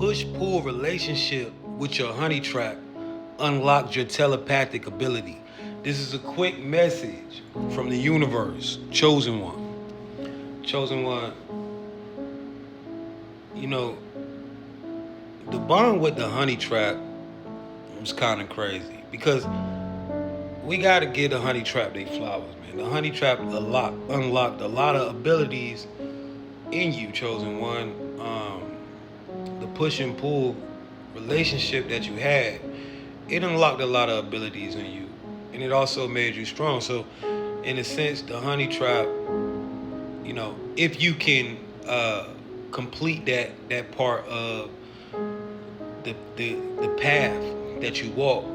push-pull relationship with your honey trap unlocks your telepathic ability. This is a quick message from the universe. Chosen one. Chosen one. You know, the bond with the honey trap was kind of crazy because we gotta give the honey trap they flowers, man. The honey trap unlocked a lot of abilities in you, chosen one. The push and pull relationship that you had, it unlocked a lot of abilities in you, and it also made you strong. So, in a sense, the honey trap, if you can complete that part of the path that you walk.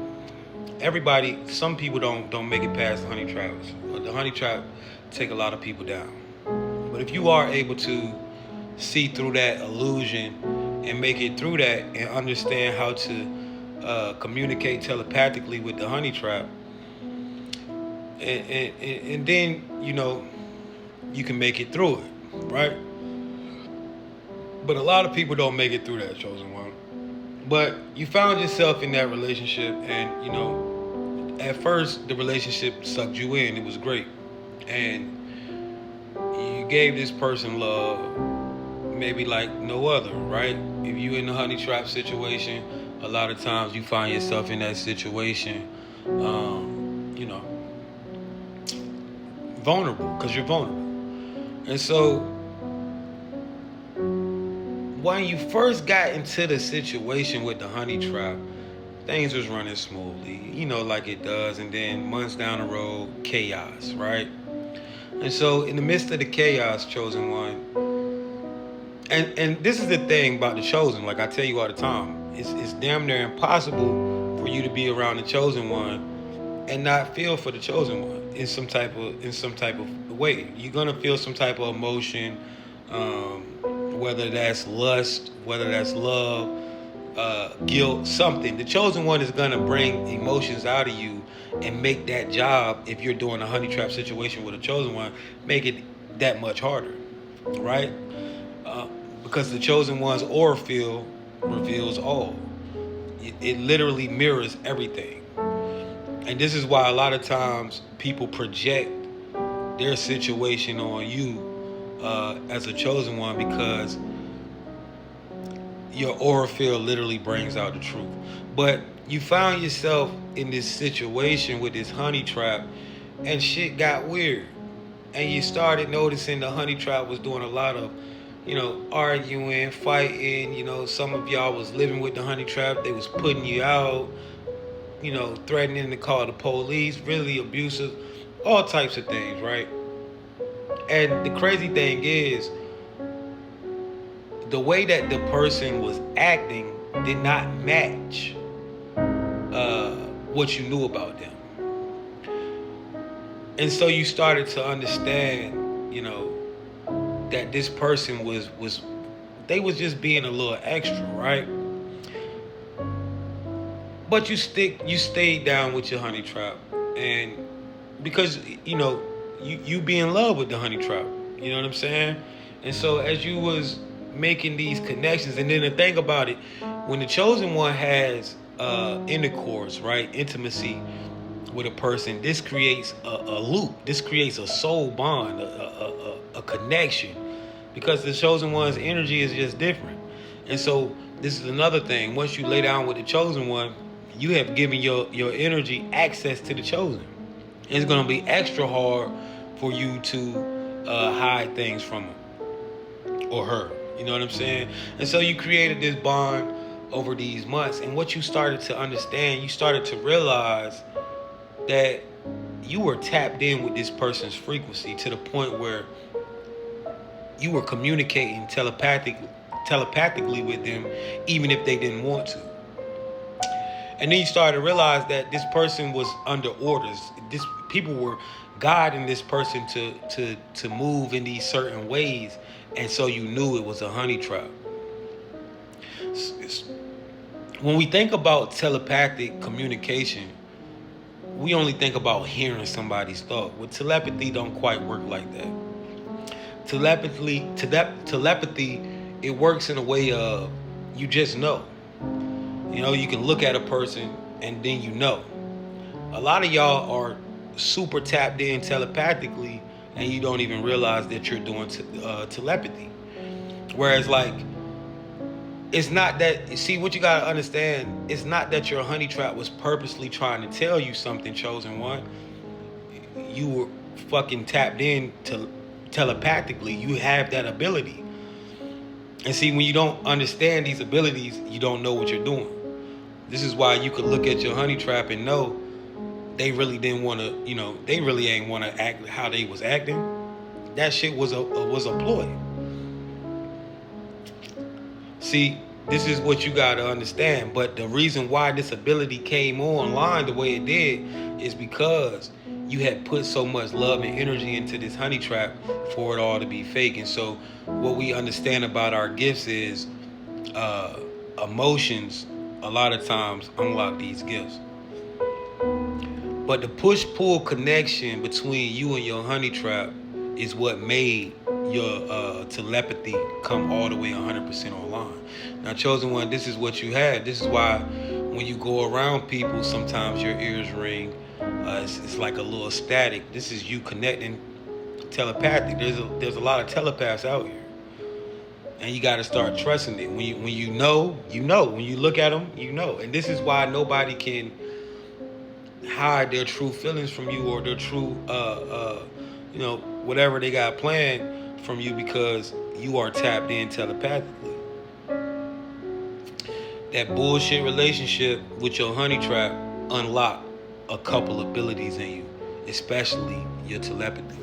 Some people don't make it past the honey traps. The honey trap take a lot of people down. But if you are able to see through that illusion and make it through that and understand how to communicate telepathically with the honey trap, and then you can make it through it, right? But a lot of people don't make it through that, chosen one. But you found yourself in that relationship, and at first the relationship sucked you in. It was great, and you gave this person love, maybe like no other, right? If you in the honey trap situation, a lot of times you find yourself in that situation, vulnerable, because you're vulnerable. And so when you first got into the situation with the honey trap, things was running smoothly, like it does. And then months down the road, chaos, right? And so in the midst of the chaos, chosen one, and this is the thing about the chosen, like I tell you all the time, it's damn near impossible for you to be around the chosen one and not feel for the chosen one in some type of way. You're gonna feel some type of emotion, whether that's lust, whether that's love, guilt, something. The chosen one is gonna bring emotions out of you and make that job, if you're doing a honey trap situation with a chosen one, make it that much harder, right? Because the chosen one's aura field reveals all. It literally mirrors everything. And this is why a lot of times people project their situation on you as a chosen one, because your aura field literally brings out the truth. But you found yourself in this situation with this honey trap, and shit got weird. And you started noticing the honey trap was doing a lot of, arguing, fighting. Some of y'all was living with the honey trap. They was putting you out, threatening to call the police, really abusive, all types of things, right? And the crazy thing is, the way that the person was acting did not match what you knew about them. And so you started to understand, that this person was they was just being a little extra, right? But you stayed down with your honey trap, and because you be in love with the honey trap, you know what I'm saying? And so as you was making these connections, and then the thing about it, when the chosen one has intercourse, right, intimacy with a person, this creates a loop. This creates a soul bond, a connection, because the chosen one's energy is just different. And so this is another thing. Once you lay down with the chosen one, you have given your energy access to the chosen. It's going to be extra hard for you to hide things from him or her. You know what I'm saying? And so you created this bond over these months. And what you started to understand, you started to realize that you were tapped in with this person's frequency to the point where you were communicating telepathically with them, even if they didn't want to. And then you started to realize that this person was under orders. People were guiding this person to move in these certain ways, and so you knew it was a honey trap. When we think about telepathic communication, we only think about hearing somebody's thought. Well, telepathy don't quite work like that. Telepathy, it works in a way of you just know. You know, you can look at a person and then you know. A lot of y'all are super tapped in telepathically, and you don't even realize that you're doing telepathy. Whereas, like, it's not that. See, what you gotta understand, it's not that your honey trap was purposely trying to tell you something, chosen one. You were fucking tapped in to telepathically. You have that ability. And see, when you don't understand these abilities, you don't know what you're doing. This is why you could look at your honey trap and know they really didn't want to, they really ain't want to act how they was acting. That shit was a ploy. See, this is what you gotta understand. But the reason why this ability came online the way it did is because you had put so much love and energy into this honey trap for it all to be fake. And so, what we understand about our gifts is emotions. A lot of times unlock these gifts. But the push-pull connection between you and your honey trap is what made your telepathy come all the way 100% online. Now, chosen one, this is what you had. This is why when you go around people, sometimes your ears ring. It's like a little static. This is you connecting telepathic. There's a lot of telepaths out here, and you got to start trusting it. When you know, you know. When you look at them, you know. And this is why nobody can hide their true feelings from you, or their true whatever they got planned from you, because you are tapped in telepathically. That bullshit relationship with your honey trap unlocked a couple abilities in you, especially your telepathy.